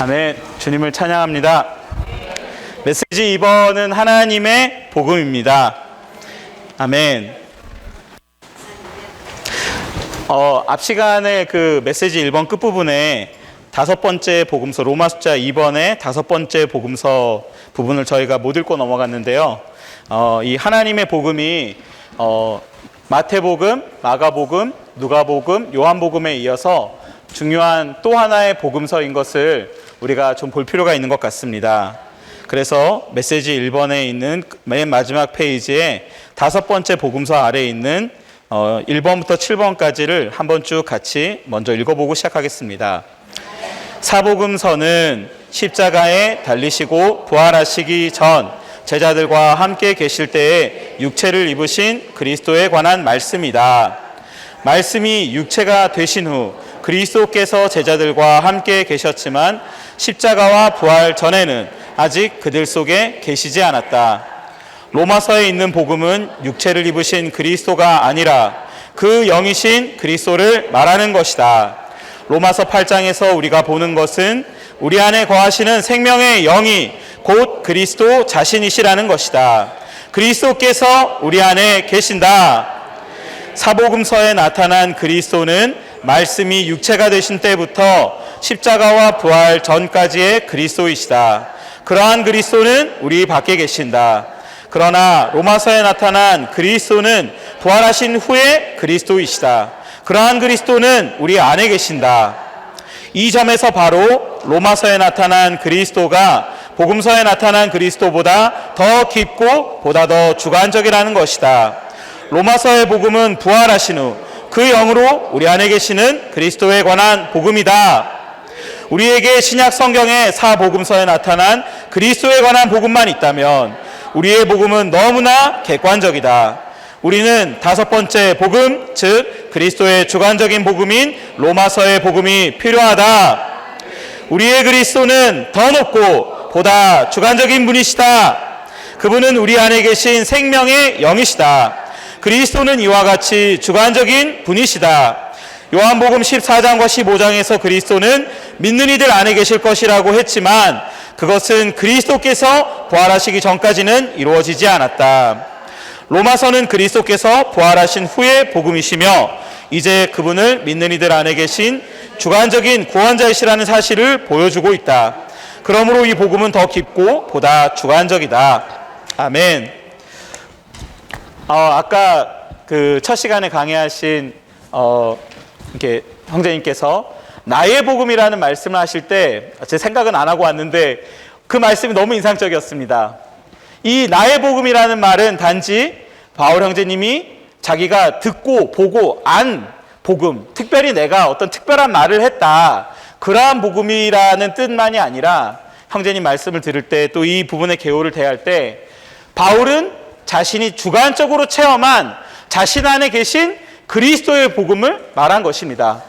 아멘. 주님을 찬양합니다. 메시지 2번은 하나님의 복음입니다. 아멘. 앞 시간에 그 메시지 1번 끝부분에 5번째 복음서 로마 숫자 2번의 5번째 복음서 부분을 저희가 못 읽고 넘어갔는데요. 이 하나님의 복음이 마태복음, 마가복음, 누가복음, 요한복음에 이어서 중요한 또 하나의 복음서인 것을 우리가 좀 볼 필요가 있는 것 같습니다. 그래서 메시지 1번에 있는 맨 마지막 페이지에 5번째 복음서 아래에 있는 1번부터 7번까지를 한번 쭉 같이 먼저 읽어보고 시작하겠습니다. 사복음서는 십자가에 달리시고 부활하시기 전 제자들과 함께 계실 때에 육체를 입으신 그리스도에 관한 말씀이다. 말씀이 육체가 되신 후 그리스도께서 제자들과 함께 계셨지만 십자가와 부활 전에는 아직 그들 속에 계시지 않았다. 로마서에 있는 복음은 육체를 입으신 그리스도가 아니라 그 영이신 그리스도를 말하는 것이다. 로마서 8장에서 우리가 보는 것은 우리 안에 거하시는 생명의 영이 곧 그리스도 자신이시라는 것이다. 그리스도께서 우리 안에 계신다. 사복음서에 나타난 그리스도는 말씀이 육체가 되신 때부터 십자가와 부활 전까지의 그리스도이시다. 그러한 그리스도는 우리 밖에 계신다. 그러나 로마서에 나타난 그리스도는 부활하신 후에 그리스도이시다. 그러한 그리스도는 우리 안에 계신다. 이 점에서 바로 로마서에 나타난 그리스도가 복음서에 나타난 그리스도보다 더 깊고 보다 더 주관적이라는 것이다. 로마서의 복음은 부활하신 후 그 영으로 우리 안에 계시는 그리스도에 관한 복음이다. 우리에게 신약 성경의 사복음서에 나타난 그리스도에 관한 복음만 있다면 우리의 복음은 너무나 객관적이다. 우리는 5번째 복음, 즉 그리스도의 주관적인 복음인 로마서의 복음이 필요하다. 우리의 그리스도는 더 높고 보다 주관적인 분이시다. 그분은 우리 안에 계신 생명의 영이시다. 그리스도는 이와 같이 주관적인 분이시다. 요한복음 14장과 15장에서 그리스도는 믿는 이들 안에 계실 것이라고 했지만 그것은 그리스도께서 부활하시기 전까지는 이루어지지 않았다. 로마서는 그리스도께서 부활하신 후의 복음이시며 이제 그분을 믿는 이들 안에 계신 주관적인 구원자이시라는 사실을 보여주고 있다. 그러므로 이 복음은 더 깊고 보다 주관적이다. 아멘. 아까 그 첫 시간에 강의하신 이렇게 형제님께서 나의 복음이라는 말씀을 하실 때 제 생각은 안 하고 왔는데 그 말씀이 너무 인상적이었습니다. 이 나의 복음이라는 말은 단지 바울 형제님이 자기가 듣고 보고 안 복음, 특별히 내가 어떤 특별한 말을 했다, 그러한 복음이라는 뜻만이 아니라 형제님 말씀을 들을 때 또 이 부분의 개요를 대할 때 바울은 자신이 주관적으로 체험한 자신 안에 계신 그리스도의 복음을 말한 것입니다.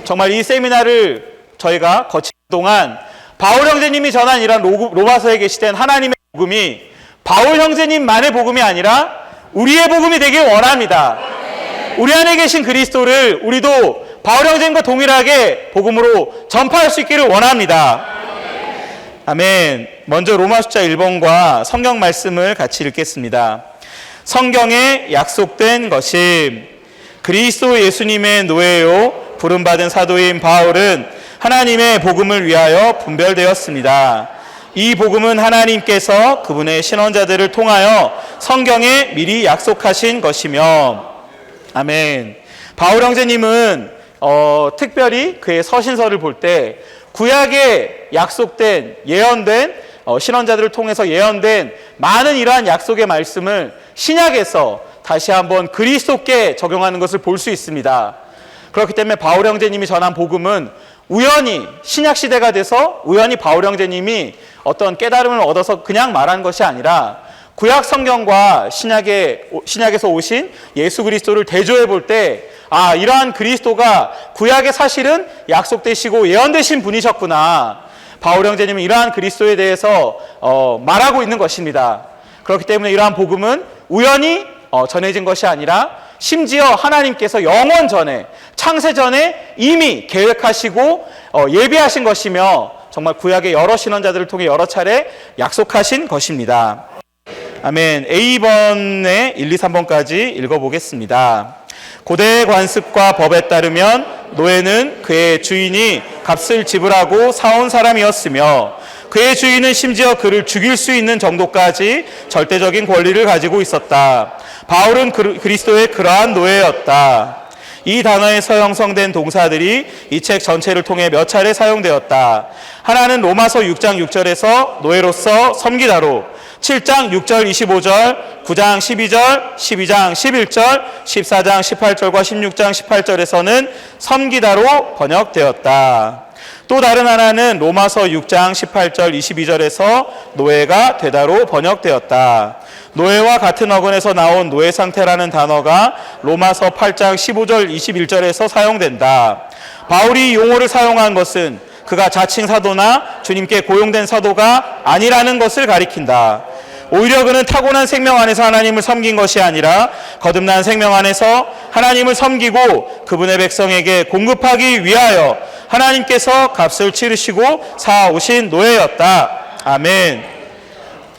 정말 이 세미나를 저희가 거치는 동안 바울 형제님이 전한 이런 로마서에 게시된 하나님의 복음이 바울 형제님만의 복음이 아니라 우리의 복음이 되길 원합니다. 우리 안에 계신 그리스도를 우리도 바울 형제님과 동일하게 복음으로 전파할 수 있기를 원합니다. 아멘. 먼저 로마 숫자 1번과 성경 말씀을 같이 읽겠습니다. 성경에 약속된 것임 그리스도 예수님의 노예요 부름받은 사도인 바울은 하나님의 복음을 위하여 분별되었습니다. 이 복음은 하나님께서 그분의 신원자들을 통하여 성경에 미리 약속하신 것이며 아멘. 바울 형제님은 특별히 그의 서신서를 볼 때 구약에 약속된 예언된 신원자들을 통해서 예언된 많은 이러한 약속의 말씀을 신약에서 다시 한번 그리스도께 적용하는 것을 볼 수 있습니다. 그렇기 때문에 바울 형제님이 전한 복음은 우연히 신약 시대가 돼서 우연히 바울 형제님이 어떤 깨달음을 얻어서 그냥 말한 것이 아니라 구약 성경과 신약에서 오신 예수 그리스도를 대조해 볼 때 이러한 그리스도가 구약에 사실은 약속되시고 예언되신 분이셨구나. 바울 형제님은 이러한 그리스도에 대해서 말하고 있는 것입니다. 그렇기 때문에 이러한 복음은 우연히 전해진 것이 아니라 심지어 하나님께서 영원 전에 창세 전에 이미 계획하시고 예비하신 것이며 정말 구약의 여러 신원자들을 통해 여러 차례 약속하신 것입니다. 아멘. A번에 1, 2, 3번까지 읽어보겠습니다. 고대의 관습과 법에 따르면 노예는 그의 주인이 값을 지불하고 사온 사람이었으며 그의 주인은 심지어 그를 죽일 수 있는 정도까지 절대적인 권리를 가지고 있었다. 바울은 그리스도의 그러한 노예였다. 이 단어에서 형성된 동사들이 이 책 전체를 통해 몇 차례 사용되었다. 하나는 로마서 6장 6절에서 노예로서 섬기다로, 7장 6절 25절, 9장 12절, 12장 11절, 14장 18절과 16장 18절에서는 섬기다로 번역되었다. 또 다른 하나는 로마서 6장 18절 22절에서 노예가 되다로 번역되었다. 노예와 같은 어근에서 나온 노예 상태라는 단어가 로마서 8장 15절 21절에서 사용된다. 바울이 이 용어를 사용한 것은 그가 자칭 사도나 주님께 고용된 사도가 아니라는 것을 가리킨다. 오히려 그는 타고난 생명 안에서 하나님을 섬긴 것이 아니라 거듭난 생명 안에서 하나님을 섬기고 그분의 백성에게 공급하기 위하여 하나님께서 값을 치르시고 사오신 노예였다. 아멘.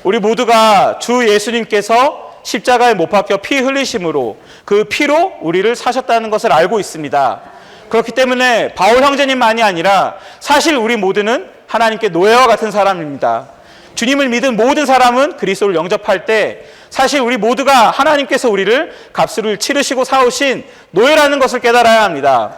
우리 모두가 주 예수님께서 십자가에 못 박혀 피 흘리심으로 그 피로 우리를 사셨다는 것을 알고 있습니다. 그렇기 때문에 바울 형제님만이 아니라 사실 우리 모두는 하나님께 노예와 같은 사람입니다. 주님을 믿은 모든 사람은 그리스도를 영접할 때 사실 우리 모두가 하나님께서 우리를 값을 치르시고 사오신 노예라는 것을 깨달아야 합니다.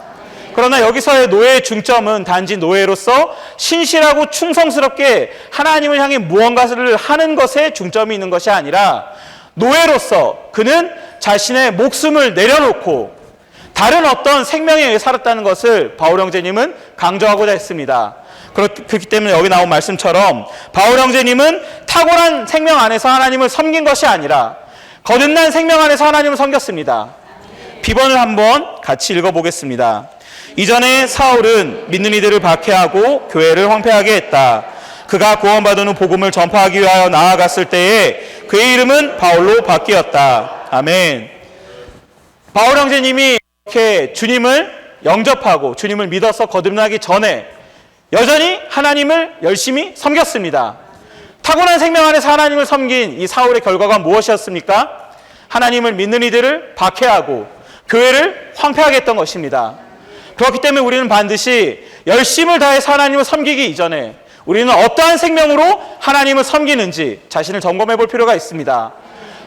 그러나 여기서의 노예의 중점은 단지 노예로서 신실하고 충성스럽게 하나님을 향해 무언가를 하는 것에 중점이 있는 것이 아니라 노예로서 그는 자신의 목숨을 내려놓고 다른 어떤 생명에 의해 살았다는 것을 바울 형제님은 강조하고자 했습니다. 그렇기 때문에 여기 나온 말씀처럼 바울 형제님은 탁월한 생명 안에서 하나님을 섬긴 것이 아니라 거듭난 생명 안에서 하나님을 섬겼습니다. 비번을 한번 같이 읽어보겠습니다. 이전에 사울은 믿는 이들을 박해하고 교회를 황폐하게 했다. 그가 구원받은 후 복음을 전파하기 위하여 나아갔을 때에 그의 이름은 바울로 바뀌었다. 아멘. 바울 형제님이 이렇게 주님을 영접하고 주님을 믿어서 거듭나기 전에 여전히 하나님을 열심히 섬겼습니다. 타고난 생명 안에서 하나님을 섬긴 이 사울의 결과가 무엇이었습니까? 하나님을 믿는 이들을 박해하고 교회를 황폐하게 했던 것입니다. 그렇기 때문에 우리는 반드시 열심을 다해서 하나님을 섬기기 이전에 우리는 어떠한 생명으로 하나님을 섬기는지 자신을 점검해 볼 필요가 있습니다.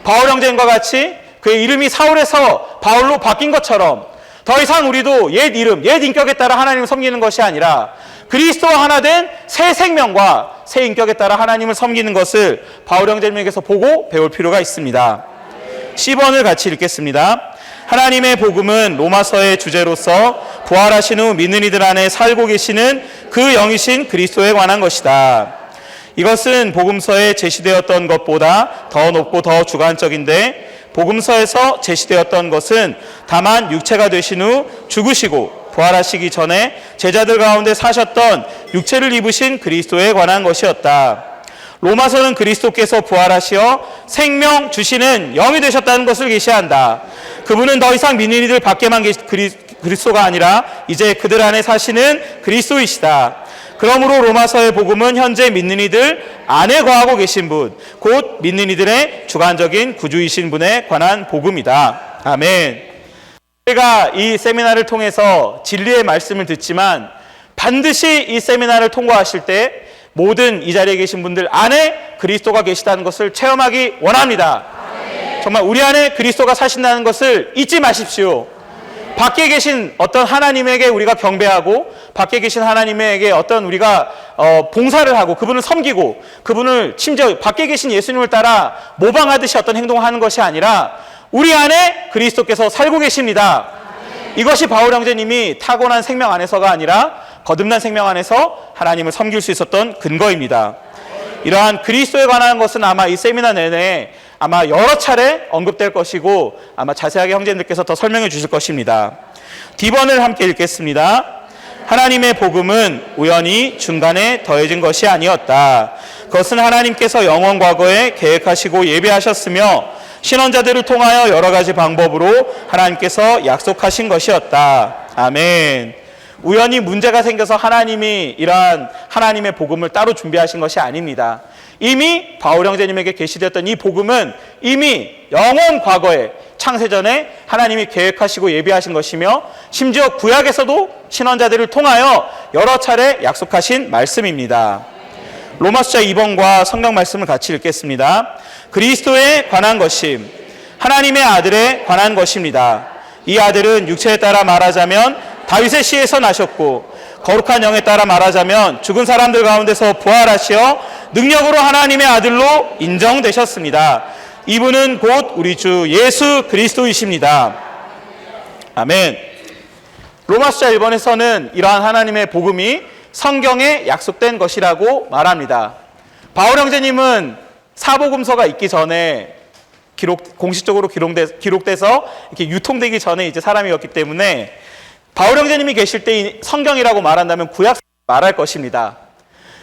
바울 형제님과 같이 그의 이름이 사울에서 바울로 바뀐 것처럼 더 이상 우리도 옛 이름, 옛 인격에 따라 하나님을 섬기는 것이 아니라 그리스도와 하나 된 새 생명과 새 인격에 따라 하나님을 섬기는 것을 바울 형제님에게서 보고 배울 필요가 있습니다. 10번을 같이 읽겠습니다. 하나님의 복음은 로마서의 주제로서 부활하신 후 믿는 이들 안에 살고 계시는 그 영이신 그리스도에 관한 것이다. 이것은 복음서에 제시되었던 것보다 더 높고 더 주관적인데 복음서에서 제시되었던 것은 다만 육체가 되신 후 죽으시고 부활하시기 전에 제자들 가운데 사셨던 육체를 입으신 그리스도에 관한 것이었다. 로마서는 그리스도께서 부활하시어 생명 주시는 영이 되셨다는 것을 계시한다. 그분은 더 이상 믿는 이들 밖에만 그리스도가 아니라 이제 그들 안에 사시는 그리스도이시다. 그러므로 로마서의 복음은 현재 믿는 이들 안에 거하고 계신 분, 곧 믿는 이들의 주관적인 구주이신 분에 관한 복음이다. 아멘. 우리가 이 세미나를 통해서 진리의 말씀을 듣지만 반드시 이 세미나를 통과하실 때 모든 이 자리에 계신 분들 안에 그리스도가 계시다는 것을 체험하기 원합니다. 정말 우리 안에 그리스도가 사신다는 것을 잊지 마십시오. 밖에 계신 어떤 하나님에게 우리가 경배하고 밖에 계신 하나님에게 어떤 우리가 봉사를 하고 그분을 섬기고 그분을 심지어 밖에 계신 예수님을 따라 모방하듯이 어떤 행동을 하는 것이 아니라 우리 안에 그리스도께서 살고 계십니다. 이것이 바울 형제님이 타고난 생명 안에서가 아니라 거듭난 생명 안에서 하나님을 섬길 수 있었던 근거입니다. 이러한 그리스도에 관한 것은 아마 이 세미나 내내 아마 여러 차례 언급될 것이고 아마 자세하게 형제님들께서 더 설명해 주실 것입니다. D번을 함께 읽겠습니다. 하나님의 복음은 우연히 중간에 더해진 것이 아니었다. 그것은 하나님께서 영원 과거에 계획하시고 예비하셨으며 신원자들을 통하여 여러 가지 방법으로 하나님께서 약속하신 것이었다. 아멘. 우연히 문제가 생겨서 하나님이 이러한 하나님의 복음을 따로 준비하신 것이 아닙니다. 이미 바울 형제님에게 계시되었던 이 복음은 이미 영원 과거에 창세전에 하나님이 계획하시고 예비하신 것이며 심지어 구약에서도 신원자들을 통하여 여러 차례 약속하신 말씀입니다. 로마서 2번과 성경 말씀을 같이 읽겠습니다. 그리스도에 관한 것임 하나님의 아들에 관한 것입니다. 이 아들은 육체에 따라 말하자면 다윗의 씨에서 나셨고 거룩한 영에 따라 말하자면 죽은 사람들 가운데서 부활하시어 능력으로 하나님의 아들로 인정되셨습니다. 이분은 곧 우리 주 예수 그리스도이십니다. 아멘. 로마서 1번에서는 이러한 하나님의 복음이 성경에 약속된 것이라고 말합니다. 바울 형제님은 사복음서가 있기 전에 공식적으로 기록돼서 이렇게 유통되기 전에 이제 사람이었기 때문에 바울 형제님이 계실 때 성경이라고 말한다면 구약 말할 것입니다.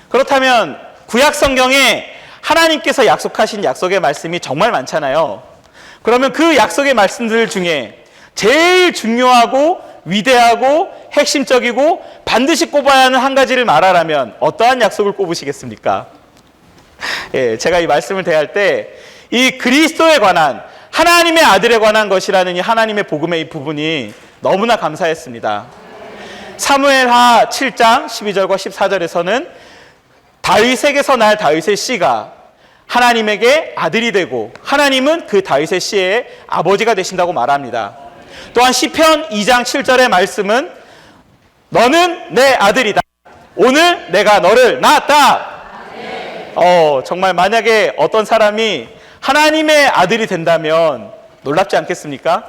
그렇다면 구약 성경에 하나님께서 약속하신 약속의 말씀이 정말 많잖아요. 그러면 그 약속의 말씀들 중에 제일 중요하고 위대하고 핵심적이고 반드시 꼽아야 하는 한 가지를 말하라면 어떠한 약속을 꼽으시겠습니까? 예, 제가 이 말씀을 대할 때 이 그리스도에 관한 하나님의 아들에 관한 것이라는 이 하나님의 복음의 이 부분이 너무나 감사했습니다. 사무엘하 7장 12절과 14절에서는 다윗에게서 날 다윗의 씨가 하나님에게 아들이 되고 하나님은 그 다윗의 씨의 아버지가 되신다고 말합니다. 또한 시편 2장 7절의 말씀은 너는 내 아들이다. 오늘 내가 너를 낳았다. 정말 만약에 어떤 사람이 하나님의 아들이 된다면 놀랍지 않겠습니까?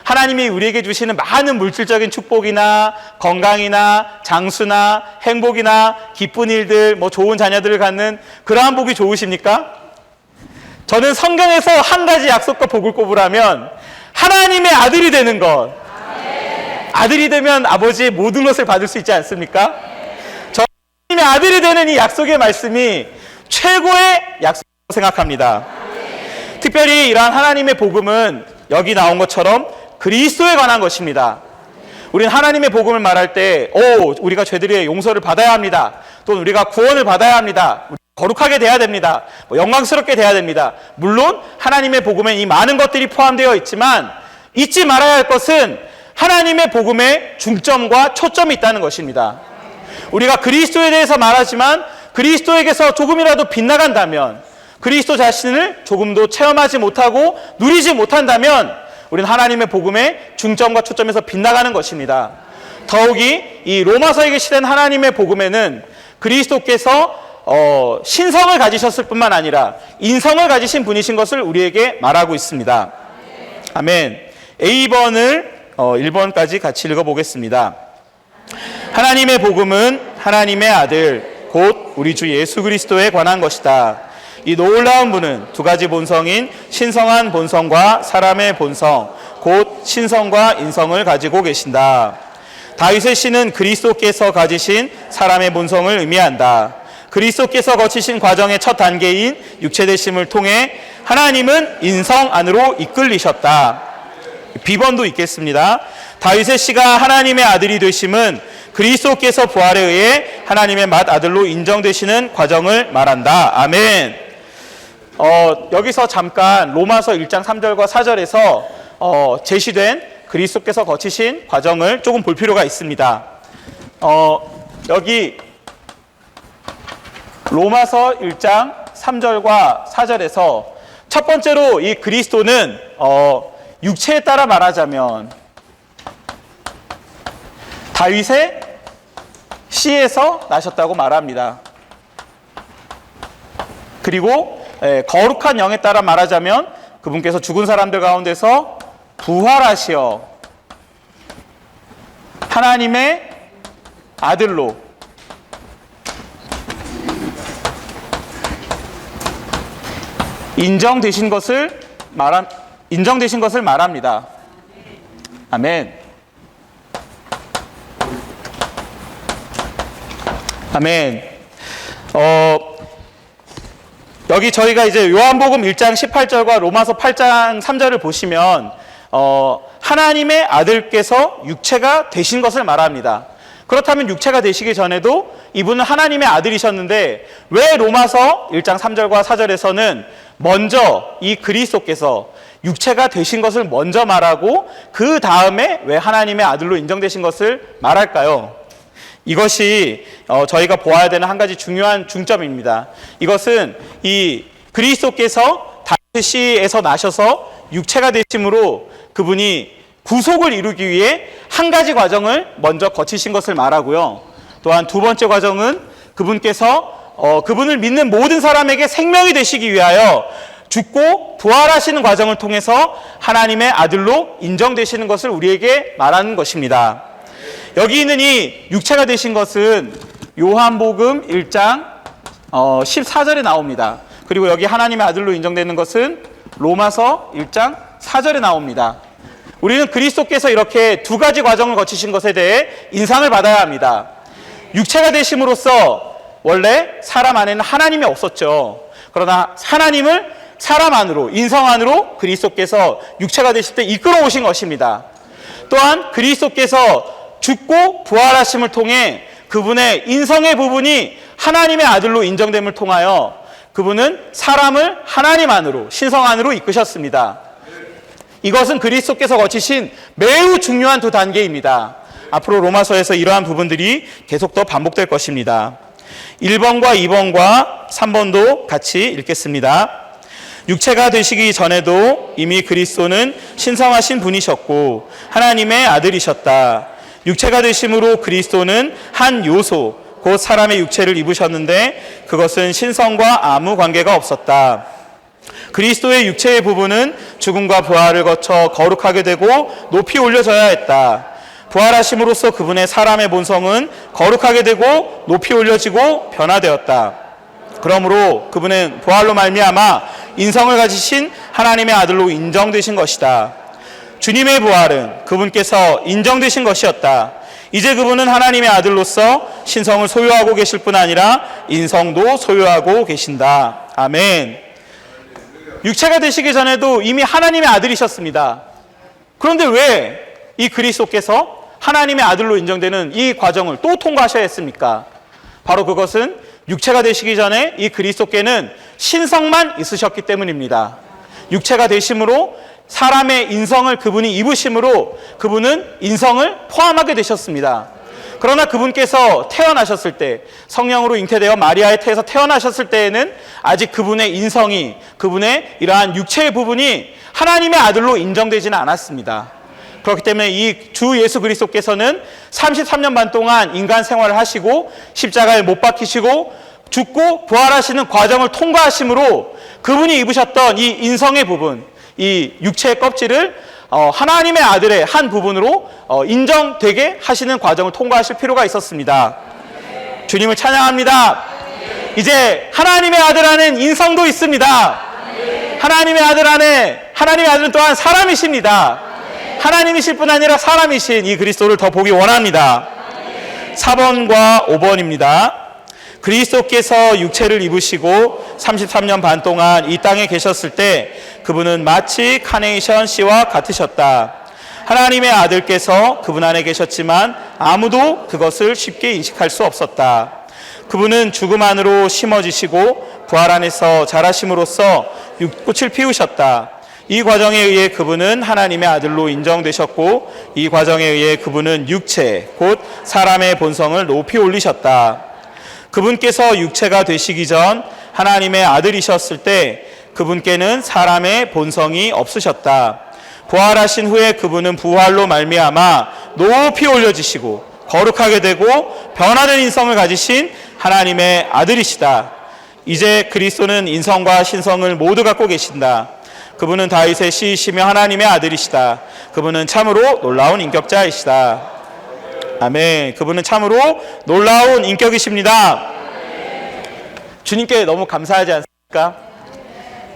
하나님이 우리에게 주시는 많은 물질적인 축복이나 건강이나 장수나 행복이나 기쁜 일들, 좋은 자녀들을 갖는 그러한 복이 좋으십니까? 저는 성경에서 한 가지 약속과 복을 꼽으라면 하나님의 아들이 되는 것. 아들이 되면 아버지의 모든 것을 받을 수 있지 않습니까? 저 하나님의 아들이 되는 이 약속의 말씀이 최고의 약속이라고 생각합니다. 특별히 이러한 하나님의 복음은 여기 나온 것처럼 그리스도에 관한 것입니다. 우리는 하나님의 복음을 말할 때 우리가 죄들의 용서를 받아야 합니다. 또는 우리가 구원을 받아야 합니다. 거룩하게 돼야 됩니다. 영광스럽게 돼야 됩니다. 물론 하나님의 복음에 이 많은 것들이 포함되어 있지만 잊지 말아야 할 것은 하나님의 복음에 중점과 초점이 있다는 것입니다. 우리가 그리스도에 대해서 말하지만 그리스도에게서 조금이라도 빗나간다면 그리스도 자신을 조금도 체험하지 못하고 누리지 못한다면 우리는 하나님의 복음에 중점과 초점에서 빗나가는 것입니다. 더욱이 이 로마서에 계시된 하나님의 복음에는 그리스도께서 신성을 가지셨을 뿐만 아니라 인성을 가지신 분이신 것을 우리에게 말하고 있습니다. 아멘. A번을 1번까지 같이 읽어보겠습니다. 하나님의 복음은 하나님의 아들 곧 우리 주 예수 그리스도에 관한 것이다. 이 놀라운 분은 두 가지 본성인 신성한 본성과 사람의 본성 곧 신성과 인성을 가지고 계신다. 다윗의 씨는 그리스도께서 가지신 사람의 본성을 의미한다. 그리스도께서 거치신 과정의 첫 단계인 육체되심을 통해 하나님은 인성 안으로 이끌리셨다. B번도 있겠습니다. 다윗의 씨가 하나님의 아들이 되심은 그리스도께서 부활에 의해 하나님의 맏아들로 인정되시는 과정을 말한다. 아멘. 여기서 잠깐 로마서 1장 3절과 4절에서 제시된 그리스도께서 거치신 과정을 조금 볼 필요가 있습니다. 여기 로마서 1장 3절과 4절에서 첫 번째로 이 그리스도는 육체에 따라 말하자면 다윗의 씨에서 나셨다고 말합니다. 그리고 거룩한 영에 따라 말하자면 그분께서 죽은 사람들 가운데서 부활하시어 하나님의 아들로 인정되신 것을 말합니다. 아멘. 아멘. 여기 저희가 이제 요한복음 1장 18절과 로마서 8장 3절을 보시면 하나님의 아들께서 육체가 되신 것을 말합니다. 그렇다면 육체가 되시기 전에도 이분은 하나님의 아들이셨는데 왜 로마서 1장 3절과 4절에서는 먼저 이 그리스도께서 육체가 되신 것을 먼저 말하고 그 다음에 왜 하나님의 아들로 인정되신 것을 말할까요? 이것이 저희가 보아야 되는 한 가지 중요한 중점입니다. 이것은 이 그리스도께서 다윗에서 나셔서 육체가 되심으로 그분이 구속을 이루기 위해 한 가지 과정을 먼저 거치신 것을 말하고요. 또한 두 번째 과정은 그분께서 그분을 믿는 모든 사람에게 생명이 되시기 위하여 죽고 부활하시는 과정을 통해서 하나님의 아들로 인정되시는 것을 우리에게 말하는 것입니다. 여기 있는 이 육체가 되신 것은 요한복음 1장 14절에 나옵니다. 그리고 여기 하나님의 아들로 인정되는 것은 로마서 1장 4절에 나옵니다. 우리는 그리스도께서 이렇게 두 가지 과정을 거치신 것에 대해 인상을 받아야 합니다. 육체가 되심으로써 원래 사람 안에는 하나님이 없었죠. 그러나 하나님을 사람 안으로, 인성 안으로 그리스도께서 육체가 되실 때 이끌어 오신 것입니다. 또한 그리스도께서 죽고 부활하심을 통해 그분의 인성의 부분이 하나님의 아들로 인정됨을 통하여 그분은 사람을 하나님 안으로, 신성 안으로 이끄셨습니다. 이것은 그리스도께서 거치신 매우 중요한 두 단계입니다. 앞으로 로마서에서 이러한 부분들이 계속 더 반복될 것입니다. 1번과 2번과 3번도 같이 읽겠습니다. 육체가 되시기 전에도 이미 그리스도는 신성하신 분이셨고 하나님의 아들이셨다. 육체가 되심으로 그리스도는 한 요소, 곧 사람의 육체를 입으셨는데 그것은 신성과 아무 관계가 없었다. 그리스도의 육체의 부분은 죽음과 부활을 거쳐 거룩하게 되고 높이 올려져야 했다. 부활하심으로써 그분의 사람의 본성은 거룩하게 되고 높이 올려지고 변화되었다. 그러므로 그분은 부활로 말미암아 인성을 가지신 하나님의 아들로 인정되신 것이다. 주님의 부활은 그분께서 인정되신 것이었다. 이제 그분은 하나님의 아들로서 신성을 소유하고 계실 뿐 아니라 인성도 소유하고 계신다. 아멘. 육체가 되시기 전에도 이미 하나님의 아들이셨습니다. 그런데 왜 이 그리스도께서 하나님의 아들로 인정되는 이 과정을 또 통과하셔야 했습니까? 바로 그것은 육체가 되시기 전에 이 그리스도께는 신성만 있으셨기 때문입니다. 육체가 되심으로 사람의 인성을 그분이 입으심으로 그분은 인성을 포함하게 되셨습니다. 그러나 그분께서 태어나셨을 때, 성령으로 잉태되어 마리아의 태에서 태어나셨을 때에는 아직 그분의 인성이, 그분의 이러한 육체의 부분이 하나님의 아들로 인정되지는 않았습니다. 그렇기 때문에 이 주 예수 그리스도께서는 33년 반 동안 인간 생활을 하시고 십자가에 못 박히시고 죽고 부활하시는 과정을 통과하심으로 그분이 입으셨던 이 인성의 부분, 이 육체의 껍질을 하나님의 아들의 한 부분으로 인정되게 하시는 과정을 통과하실 필요가 있었습니다. 주님을 찬양합니다. 이제 하나님의 아들 안엔 인성도 있습니다. 하나님의 아들 안에, 하나님의 아들은 또한 사람이십니다. 하나님이실 뿐 아니라 사람이신 이 그리스도를 더 보기 원합니다. 4번과 5번입니다. 그리스도께서 육체를 입으시고 33년 반 동안 이 땅에 계셨을 때 그분은 마치 카네이션 씨와 같으셨다. 하나님의 아들께서 그분 안에 계셨지만 아무도 그것을 쉽게 인식할 수 없었다. 그분은 죽음 안으로 심어지시고 부활 안에서 자라심으로써 꽃을 피우셨다. 이 과정에 의해 그분은 하나님의 아들로 인정되셨고 이 과정에 의해 그분은 육체, 곧 사람의 본성을 높이 올리셨다. 그분께서 육체가 되시기 전 하나님의 아들이셨을 때 그분께는 사람의 본성이 없으셨다. 부활하신 후에 그분은 부활로 말미암아 높이 올려지시고 거룩하게 되고 변화된 인성을 가지신 하나님의 아들이시다. 이제 그리스도는 인성과 신성을 모두 갖고 계신다. 그분은 다윗의 씨이시며 하나님의 아들이시다. 그분은 참으로 놀라운 인격자이시다. 아멘. 그분은 참으로 놀라운 인격이십니다. 주님께 너무 감사하지 않습니까?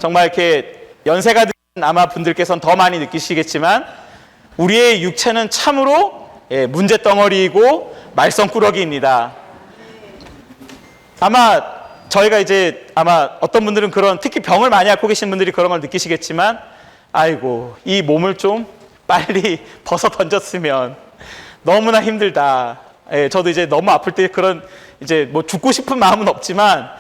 정말 이렇게 연세가 든 아마 분들께서는 더 많이 느끼시겠지만 우리의 육체는 참으로 문제덩어리이고 말썽꾸러기입니다. 아마 저희가 이제 아마 어떤 분들은 그런, 특히 병을 많이 앓고 계신 분들이 그런 걸 느끼시겠지만 아이고 이 몸을 좀 빨리 벗어 던졌으면 너무나 힘들다. 예, 저도 이제 너무 아플 때 그런 이제 뭐 죽고 싶은 마음은 없지만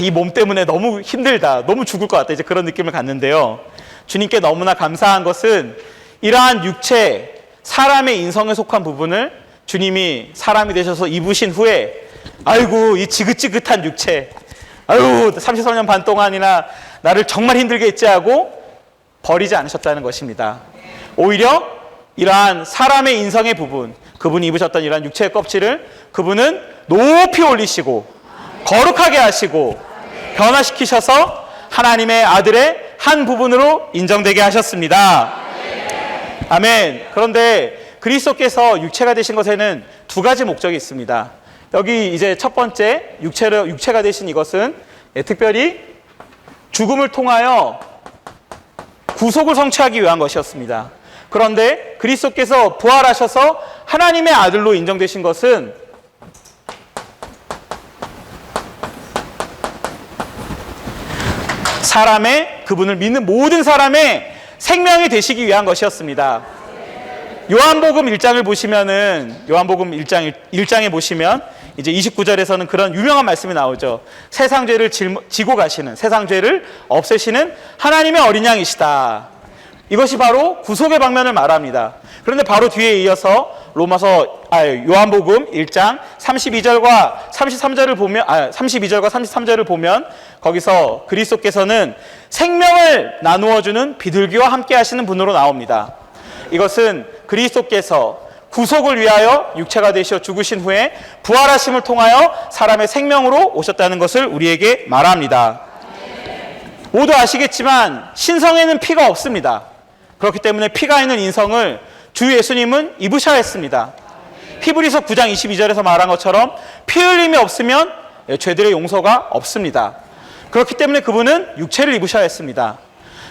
이 몸 때문에 너무 힘들다, 너무 죽을 것 같다, 이제 그런 느낌을 갖는데요. 주님께 너무나 감사한 것은 이러한 육체, 사람의 인성에 속한 부분을 주님이 사람이 되셔서 입으신 후에 아이고 이 지긋지긋한 육체, 아유 33년 반 동안이나 나를 정말 힘들게 했지 하고 버리지 않으셨다는 것입니다. 오히려 이러한 사람의 인성의 부분, 그분이 입으셨던 이러한 육체의 껍질을 그분은 높이 올리시고 거룩하게 하시고 변화시키셔서 하나님의 아들의 한 부분으로 인정되게 하셨습니다. 아멘. 그런데 그리스도께서 육체가 되신 것에는 두 가지 목적이 있습니다. 여기 이제 첫 번째 육체가 되신 이것은 특별히 죽음을 통하여 구속을 성취하기 위한 것이었습니다. 그런데 그리스도께서 부활하셔서 하나님의 아들로 인정되신 것은 그분을 믿는 모든 사람의 생명이 되시기 위한 것이었습니다. 요한복음 1장을 보시면은, 요한복음 1장에 보시면 이제 29절에서는 그런 유명한 말씀이 나오죠. 세상 죄를 지고 가시는, 세상 죄를 없애시는 하나님의 어린 양이시다. 이것이 바로 구속의 방면을 말합니다. 그런데 바로 뒤에 이어서 요한복음 1장 32절과 33절을 보면, 32절과 33절을 보면 거기서 그리스도께서는 생명을 나누어 주는 비둘기와 함께 하시는 분으로 나옵니다. 이것은 그리스도께서 구속을 위하여 육체가 되시어 죽으신 후에 부활하심을 통하여 사람의 생명으로 오셨다는 것을 우리에게 말합니다. 모두 아시겠지만 신성에는 피가 없습니다. 그렇기 때문에 피가 있는 인성을 주 예수님은 입으셔야 했습니다. 히브리서 9장 22절에서 말한 것처럼 피 흘림이 없으면 죄들의 용서가 없습니다. 그렇기 때문에 그분은 육체를 입으셔야 했습니다.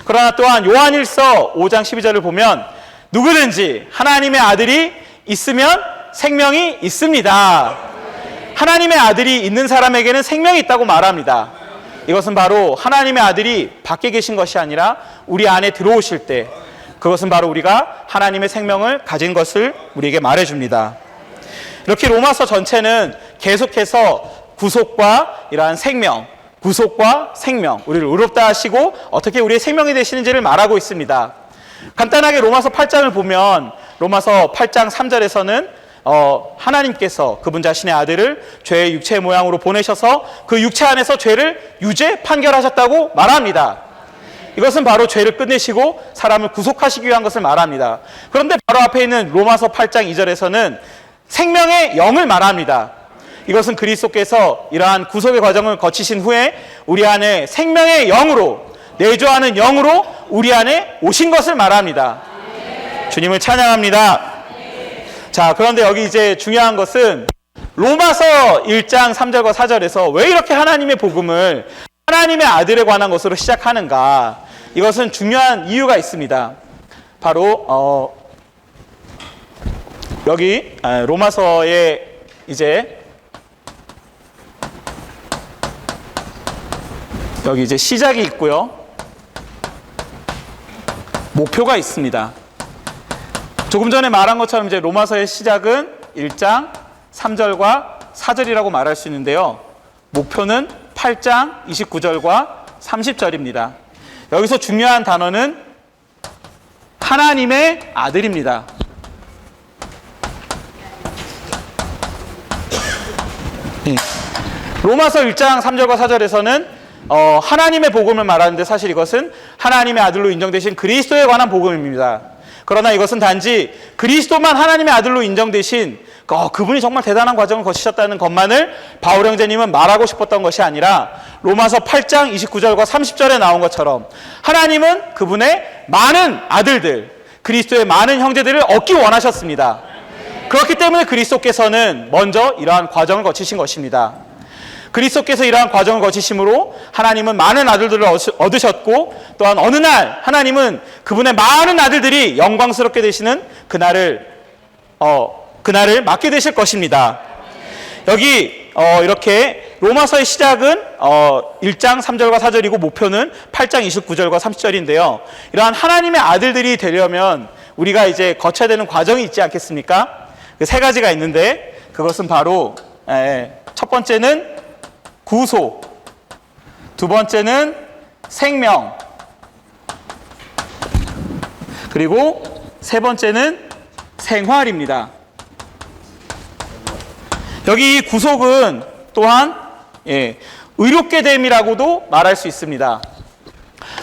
그러나 또한 요한일서 5장 12절을 보면 누구든지 하나님의 아들이 있으면 생명이 있습니다. 하나님의 아들이 있는 사람에게는 생명이 있다고 말합니다. 이것은 바로 하나님의 아들이 밖에 계신 것이 아니라 우리 안에 들어오실 때, 그것은 바로 우리가 하나님의 생명을 가진 것을 우리에게 말해줍니다. 이렇게 로마서 전체는 계속해서 구속과 이러한 생명, 구속과 생명, 우리를 의롭다 하시고 어떻게 우리의 생명이 되시는지를 말하고 있습니다. 간단하게 로마서 8장을 보면 로마서 8장 3절에서는 하나님께서 그분 자신의 아들을 죄의 육체의 모양으로 보내셔서 그 육체 안에서 죄를 유죄 판결하셨다고 말합니다. 이것은 바로 죄를 끝내시고 사람을 구속하시기 위한 것을 말합니다. 그런데 바로 앞에 있는 로마서 8장 2절에서는 생명의 영을 말합니다. 이것은 그리스도께서 이러한 구속의 과정을 거치신 후에 우리 안에 생명의 영으로, 내주하는 영으로 우리 안에 오신 것을 말합니다. 주님을 찬양합니다. 자, 그런데 여기 이제 중요한 것은 로마서 1장 3절과 4절에서 왜 이렇게 하나님의 복음을 하나님의 아들에 관한 것으로 시작하는가? 이것은 중요한 이유가 있습니다. 바로 여기 로마서에 이제 여기 이제 시작이 있고요, 목표가 있습니다. 조금 전에 말한 것처럼 이제 로마서의 시작은 1장 3절과 4절이라고 말할 수 있는데요, 목표는 8장 29절과 30절입니다. 여기서 중요한 단어는 하나님의 아들입니다. 로마서 1장 3절과 4절에서는 하나님의 복음을 말하는데 사실 이것은 하나님의 아들로 인정되신 그리스도에 관한 복음입니다. 그러나 이것은 단지 그리스도만 하나님의 아들로 인정되신 그분이 정말 대단한 과정을 거치셨다는 것만을 바울 형제님은 말하고 싶었던 것이 아니라 로마서 8장 29절과 30절에 나온 것처럼 하나님은 그분의 많은 아들들, 그리스도의 많은 형제들을 얻기 원하셨습니다. 그렇기 때문에 그리스도께서는 먼저 이러한 과정을 거치신 것입니다. 그리스도께서 이러한 과정을 거치심으로 하나님은 많은 아들들을 얻으셨고, 또한 어느 날 하나님은 그분의 많은 아들들이 영광스럽게 되시는 그날을 맞게 되실 것입니다. 여기 이렇게 로마서의 시작은 1장 3절과 4절이고 목표는 8장 29절과 30절인데요. 이러한 하나님의 아들들이 되려면 우리가 이제 거쳐야 되는 과정이 있지 않겠습니까? 그 세 가지가 있는데, 그것은 바로 첫 번째는 구소, 두 번째는 생명, 그리고 세 번째는 생활입니다. 여기 구속은 또한 의롭게 됨이라고도 말할 수 있습니다.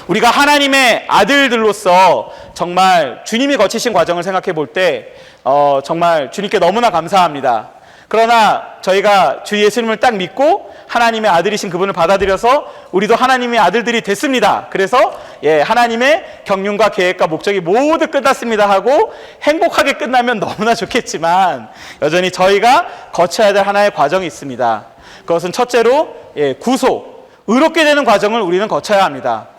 우리가 하나님의 아들들로서 정말 주님이 거치신 과정을 생각해 볼 때 정말 주님께 너무나 감사합니다. 그러나 저희가 주 예수님을 딱 믿고 하나님의 아들이신 그분을 받아들여서 우리도 하나님의 아들들이 됐습니다. 그래서 하나님의 경륜과 계획과 목적이 모두 끝났습니다 하고 행복하게 끝나면 너무나 좋겠지만 여전히 저희가 거쳐야 될 하나의 과정이 있습니다. 그것은 첫째로 구속, 의롭게 되는 과정을 우리는 거쳐야 합니다.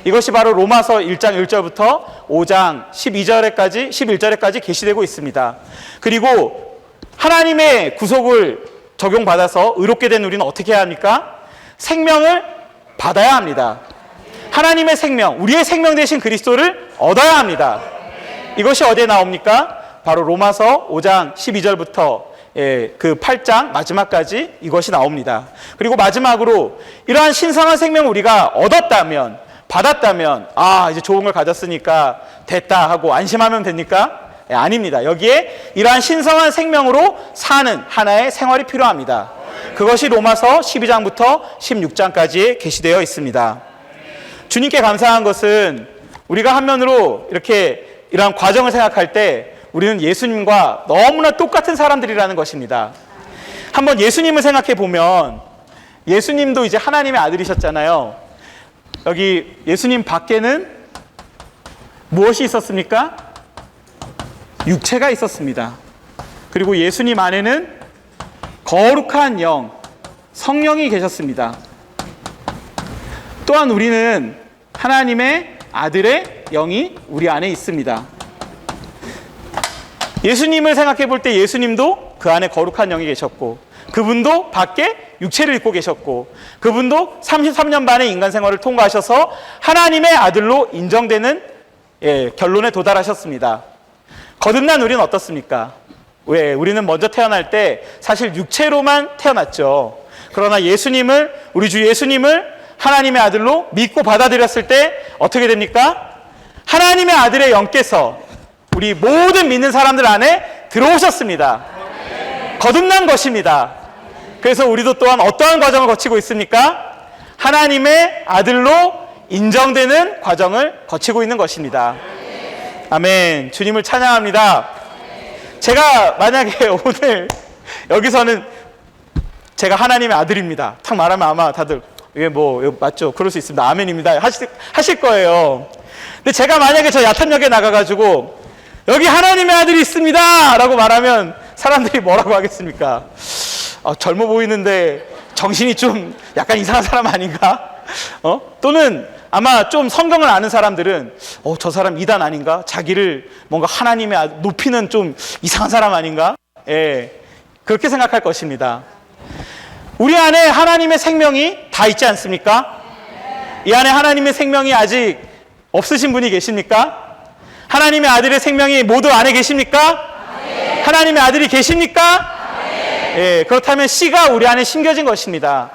이것이 바로 로마서 1장 1절부터 5장 11절에까지 계시되고 있습니다. 그리고 하나님의 구속을 적용받아서 의롭게 된 우리는 어떻게 해야 합니까? 생명을 받아야 합니다. 하나님의 생명, 우리의 생명 되신 그리스도를 얻어야 합니다. 이것이 어디에 나옵니까? 바로 로마서 5장 12절부터 그 8장 마지막까지 이것이 나옵니다. 그리고 마지막으로 이러한 신성한 생명을 우리가 얻었다면, 받았다면 이제 좋은 걸 가졌으니까 됐다 하고 안심하면 됩니까? 아닙니다. 여기에 이러한 신성한 생명으로 사는 하나의 생활이 필요합니다. 그것이 로마서 12장부터 16장까지 계시되어 있습니다. 주님께 감사한 것은 우리가 한면으로 이렇게 이러한 과정을 생각할 때 우리는 예수님과 너무나 똑같은 사람들이라는 것입니다. 한번 예수님을 생각해 보면 예수님도 이제 하나님의 아들이셨잖아요. 여기 예수님 밖에는 무엇이 있었습니까? 육체가 있었습니다. 그리고 예수님 안에는 거룩한 영, 성령이 계셨습니다. 또한 우리는 하나님의 아들의 영이 우리 안에 있습니다. 예수님을 생각해 볼 때 예수님도 그 안에 거룩한 영이 계셨고 그분도 밖에 육체를 입고 계셨고 그분도 33년 반의 인간 생활을 통과하셔서 하나님의 아들로 인정되는 결론에 도달하셨습니다. 거듭난 우리는 어떻습니까? 왜? 우리는 먼저 태어날 때 사실 육체로만 태어났죠. 그러나 예수님을, 우리 주 예수님을 하나님의 아들로 믿고 받아들였을 때 어떻게 됩니까? 하나님의 아들의 영께서 우리 모든 믿는 사람들 안에 들어오셨습니다. 거듭난 것입니다. 그래서 우리도 또한 어떠한 과정을 거치고 있습니까? 하나님의 아들로 인정되는 과정을 거치고 있는 것입니다. 아멘. 주님을 찬양합니다. 제가 만약에 오늘 여기서는 제가 하나님의 아들입니다. 탁 말하면 아마 다들 이게 맞죠? 그럴 수 있습니다. 아멘입니다. 하실 거예요. 근데 제가 만약에 저 야탐역에 나가가지고 여기 하나님의 아들이 있습니다 라고 말하면 사람들이 뭐라고 하겠습니까? 젊어 보이는데 정신이 좀 약간 이상한 사람 아닌가? 또는 아마 좀 성경을 아는 사람들은 저 사람 이단 아닌가? 자기를 뭔가 하나님의 높이는 좀 이상한 사람 아닌가? 그렇게 생각할 것입니다. 우리 안에 하나님의 생명이 다 있지 않습니까? 이 안에 하나님의 생명이 아직 없으신 분이 계십니까? 하나님의 아들의 생명이 모두 안에 계십니까? 하나님의 아들이 계십니까? 그렇다면 씨가 우리 안에 심겨진 것입니다.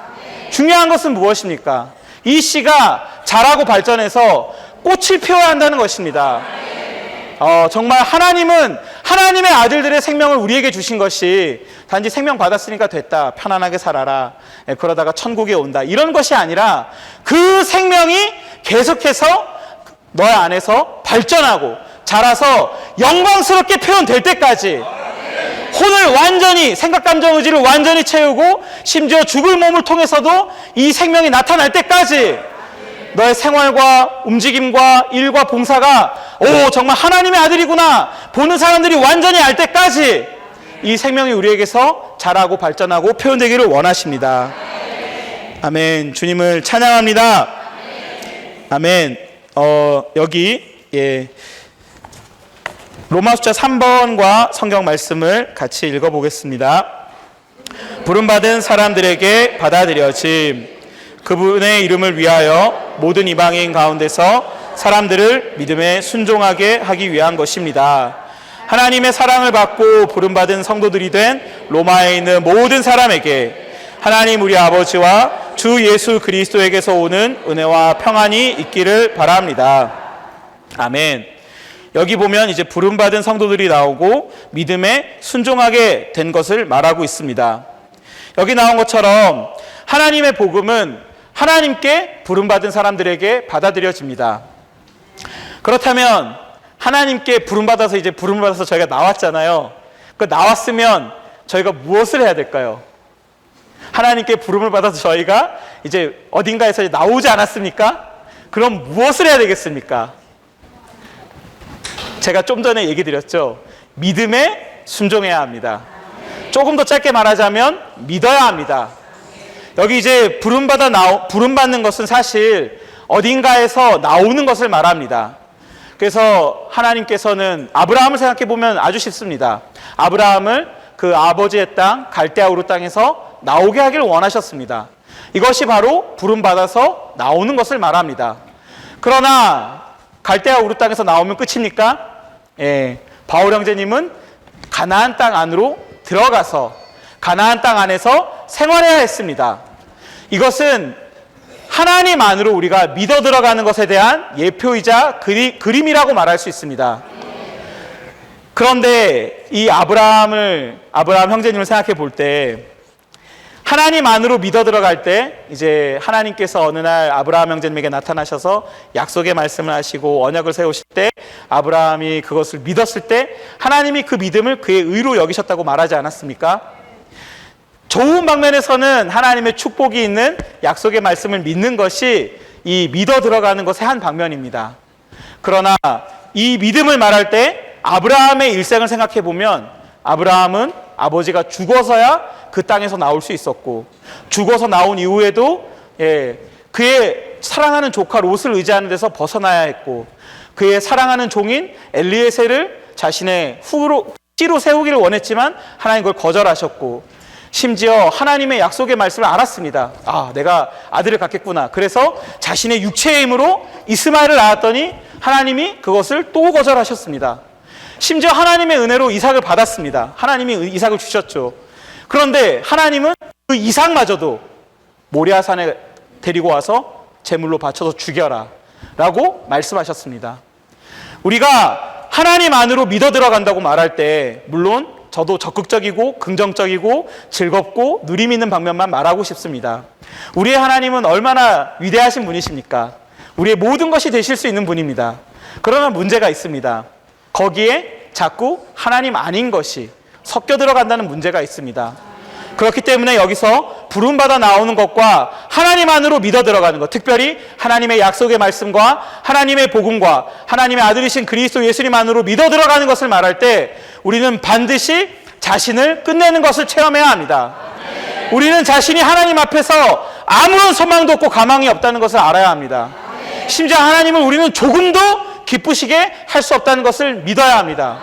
중요한 것은 무엇입니까? 이 씨가 자라고 발전해서 꽃을 피워야 한다는 것입니다. 정말 하나님은 하나님의 아들들의 생명을 우리에게 주신 것이 단지 생명 받았으니까 됐다, 편안하게 살아라, 그러다가 천국에 온다, 이런 것이 아니라 그 생명이 계속해서 너의 안에서 발전하고 자라서 영광스럽게 표현될 때까지 혼을 완전히, 생각, 감정, 의지를 완전히 채우고 심지어 죽을 몸을 통해서도 이 생명이 나타날 때까지 너의 생활과 움직임과 일과 봉사가 정말 하나님의 아들이구나 보는 사람들이 완전히 알 때까지 이 생명이 우리에게서 자라고 발전하고 표현되기를 원하십니다. 아멘. 주님을 찬양합니다. 아멘. 여기 로마 숫자 3번과 성경 말씀을 같이 읽어보겠습니다. 부름받은 사람들에게 받아들여짐, 그분의 이름을 위하여 모든 이방인 가운데서 사람들을 믿음에 순종하게 하기 위한 것입니다. 하나님의 사랑을 받고 부름받은 성도들이 된 로마에 있는 모든 사람에게 하나님 우리 아버지와 주 예수 그리스도에게서 오는 은혜와 평안이 있기를 바랍니다. 아멘. 여기 보면 이제 부름받은 성도들이 나오고 믿음에 순종하게 된 것을 말하고 있습니다. 여기 나온 것처럼 하나님의 복음은 하나님께 부름받은 사람들에게 받아들여집니다. 그렇다면 하나님께 부름받아서 저희가 나왔잖아요. 그 나왔으면 저희가 무엇을 해야 될까요? 하나님께 부름을 받아서 저희가 이제 어딘가에서 나오지 않았습니까? 그럼 무엇을 해야 되겠습니까? 제가 좀 전에 얘기 드렸죠. 믿음에 순종해야 합니다. 조금 더 짧게 말하자면 믿어야 합니다. 여기 이제 부름받는 것은 사실 어딘가에서 나오는 것을 말합니다. 그래서 하나님께서는 아브라함을 생각해 보면 아주 쉽습니다. 아브라함을 그 아버지의 땅 갈대아 우르 땅에서 나오게 하기를 원하셨습니다. 이것이 바로 부름받아서 나오는 것을 말합니다. 그러나 갈대아 우르 땅에서 나오면 끝입니까? 바울 형제님은 가나안 땅 안으로 들어가서 가나안 땅 안에서 생활해야 했습니다. 이것은 하나님 안으로 우리가 믿어 들어가는 것에 대한 예표이자 그림이라고 말할 수 있습니다. 그런데 이 아브라함 형제님을 생각해 볼 때 하나님 안으로 믿어 들어갈 때 이제 하나님께서 어느 날 아브라함 형제님에게 나타나셔서 약속의 말씀을 하시고 언약을 세우실 때 아브라함이 그것을 믿었을 때 하나님이 그 믿음을 그의 의로 여기셨다고 말하지 않았습니까? 좋은 방면에서는 하나님의 축복이 있는 약속의 말씀을 믿는 것이 이 믿어 들어가는 것의 한 방면입니다. 그러나 이 믿음을 말할 때 아브라함의 일생을 생각해 보면 아브라함은 아버지가 죽어서야 그 땅에서 나올 수 있었고 죽어서 나온 이후에도 그의 사랑하는 조카 롯을 의지하는 데서 벗어나야 했고 그의 사랑하는 종인 엘리에셀을 자신의 씨로 세우기를 원했지만 하나님 그걸 거절하셨고 심지어 하나님의 약속의 말씀을 알았습니다. 내가 아들을 갖겠구나. 그래서 자신의 육체의 힘으로 이스마엘을 낳았더니 하나님이 그것을 또 거절하셨습니다. 심지어 하나님의 은혜로 이삭을 받았습니다. 하나님이 이삭을 주셨죠. 그런데 하나님은 그 이삭마저도 모리아산에 데리고 와서 제물로 바쳐서 죽여라 라고 말씀하셨습니다. 우리가 하나님 안으로 믿어 들어간다고 말할 때 물론 저도 적극적이고 긍정적이고 즐겁고 누림 있는 방면만 말하고 싶습니다. 우리의 하나님은 얼마나 위대하신 분이십니까? 우리의 모든 것이 되실 수 있는 분입니다. 그러나 문제가 있습니다. 거기에 자꾸 하나님 아닌 것이 섞여 들어간다는 문제가 있습니다. 그렇기 때문에 여기서 부름받아 나오는 것과 하나님 안으로 믿어 들어가는 것, 특별히 하나님의 약속의 말씀과 하나님의 복음과 하나님의 아들이신 그리스도 예수님 안으로 믿어 들어가는 것을 말할 때 우리는 반드시 자신을 끝내는 것을 체험해야 합니다. 우리는 자신이 하나님 앞에서 아무런 소망도 없고 가망이 없다는 것을 알아야 합니다. 심지어 하나님을 우리는 조금도 기쁘시게 할 수 없다는 것을 믿어야 합니다.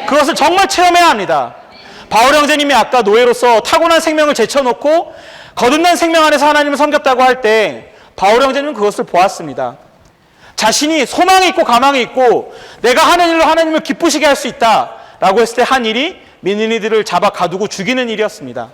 그것을 정말 체험해야 합니다. 바울 형제님이 아까 노예로서 타고난 생명을 제쳐놓고 거듭난 생명 안에서 하나님을 섬겼다고 할 때 바울 형제님은 그것을 보았습니다. 자신이 소망이 있고 가망이 있고 내가 하는 일로 하나님을 기쁘시게 할 수 있다라고 했을 때 한 일이 민니들을 잡아 가두고 죽이는 일이었습니다.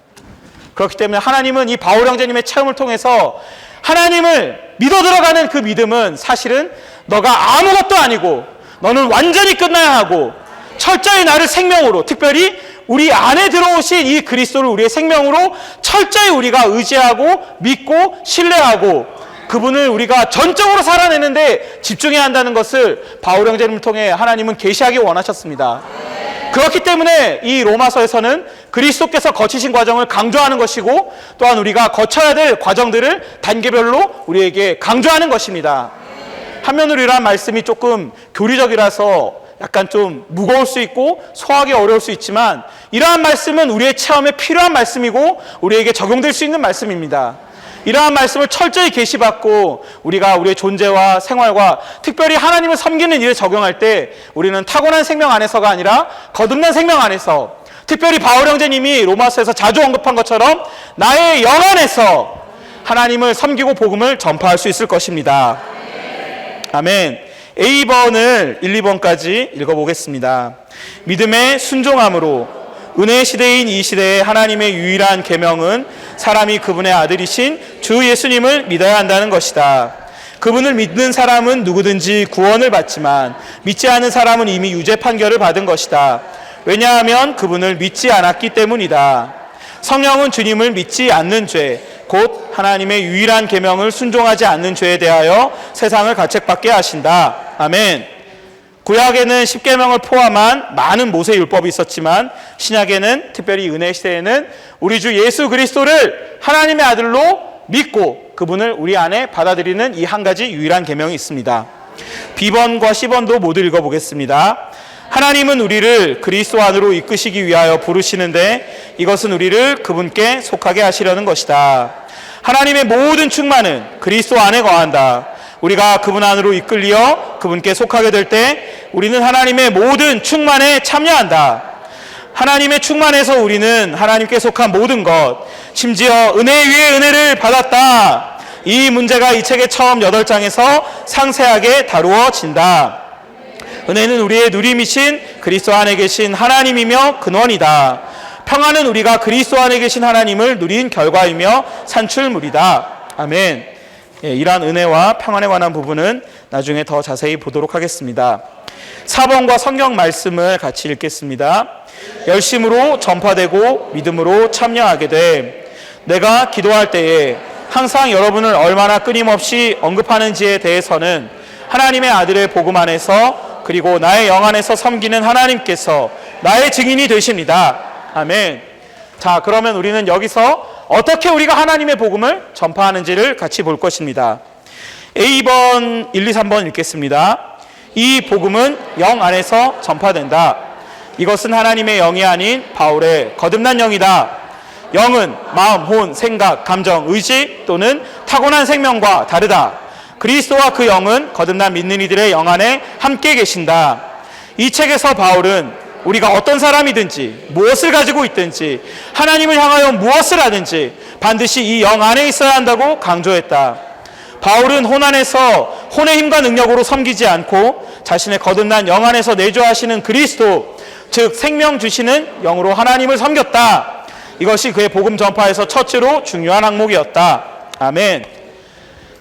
그렇기 때문에 하나님은 이 바울 형제님의 체험을 통해서 하나님을 믿어 들어가는 그 믿음은 사실은 너가 아무것도 아니고 너는 완전히 끝나야 하고 철저히 나를 생명으로, 특별히 우리 안에 들어오신 이 그리스도를 우리의 생명으로 철저히 우리가 의지하고 믿고 신뢰하고 그분을 우리가 전적으로 살아내는데 집중해야 한다는 것을 바울 형제님을 통해 하나님은 계시하기 원하셨습니다. 그렇기 때문에 이 로마서에서는 그리스도께서 거치신 과정을 강조하는 것이고 또한 우리가 거쳐야 될 과정들을 단계별로 우리에게 강조하는 것입니다. 한면으로 이러한 말씀이 조금 교리적이라서 약간 좀 무거울 수 있고 소화하기 어려울 수 있지만 이러한 말씀은 우리의 체험에 필요한 말씀이고 우리에게 적용될 수 있는 말씀입니다. 이러한 말씀을 철저히 계시받고 우리가 우리의 존재와 생활과 특별히 하나님을 섬기는 일에 적용할 때 우리는 타고난 생명 안에서가 아니라 거듭난 생명 안에서, 특별히 바울 형제님이 로마서에서 자주 언급한 것처럼 나의 영 안에서 하나님을 섬기고 복음을 전파할 수 있을 것입니다. 아멘. A번을 1, 2번까지 읽어보겠습니다. 믿음의 순종함으로 은혜의 시대인 이 시대에 하나님의 유일한 계명은 사람이 그분의 아들이신 주 예수님을 믿어야 한다는 것이다. 그분을 믿는 사람은 누구든지 구원을 받지만 믿지 않은 사람은 이미 유죄 판결을 받은 것이다. 왜냐하면 그분을 믿지 않았기 때문이다. 성령은 주님을 믿지 않는 죄, 곧 하나님의 유일한 계명을 순종하지 않는 죄에 대하여 세상을 가책받게 하신다. 아멘. 구약에는 10계명을 포함한 많은 모세율법이 있었지만 신약에는 특별히 은혜 시대에는 우리 주 예수 그리스도를 하나님의 아들로 믿고 그분을 우리 안에 받아들이는 이 한 가지 유일한 계명이 있습니다. B번과 C번도 모두 읽어보겠습니다. 하나님은 우리를 그리스도 안으로 이끄시기 위하여 부르시는데 이것은 우리를 그분께 속하게 하시려는 것이다. 하나님의 모든 충만은 그리스도 안에 거한다. 우리가 그분 안으로 이끌리어 그분께 속하게 될 때 우리는 하나님의 모든 충만에 참여한다. 하나님의 충만에서 우리는 하나님께 속한 모든 것, 심지어 은혜 위에 은혜를 받았다. 이 문제가 이 책의 처음 8장에서 상세하게 다루어진다. 은혜는 우리의 누림이신 그리스도 안에 계신 하나님이며 근원이다. 평안은 우리가 그리스도 안에 계신 하나님을 누린 결과이며 산출물이다. 아멘. 이러한 은혜와 평안에 관한 부분은 나중에 더 자세히 보도록 하겠습니다. 4번과 성경 말씀을 같이 읽겠습니다. 열심으로 전파되고 믿음으로 참여하게 돼 내가 기도할 때에 항상 여러분을 얼마나 끊임없이 언급하는지에 대해서는 하나님의 아들의 복음 안에서 그리고 나의 영 안에서 섬기는 하나님께서 나의 증인이 되십니다. 아멘. 자, 그러면 우리는 여기서 어떻게 우리가 하나님의 복음을 전파하는지를 같이 볼 것입니다. A번 1, 2, 3번 읽겠습니다. 이 복음은 영 안에서 전파된다. 이것은 하나님의 영이 아닌 바울의 거듭난 영이다. 영은 마음, 혼, 생각, 감정, 의식 또는 타고난 생명과 다르다. 그리스도와 그 영은 거듭난 믿는 이들의 영 안에 함께 계신다. 이 책에서 바울은 우리가 어떤 사람이든지 무엇을 가지고 있든지 하나님을 향하여 무엇을 하든지 반드시 이 영 안에 있어야 한다고 강조했다. 바울은 혼 안에서 혼의 힘과 능력으로 섬기지 않고 자신의 거듭난 영 안에서 내주하시는 그리스도, 즉 생명 주시는 영으로 하나님을 섬겼다. 이것이 그의 복음 전파에서 첫째로 중요한 항목이었다. 아멘.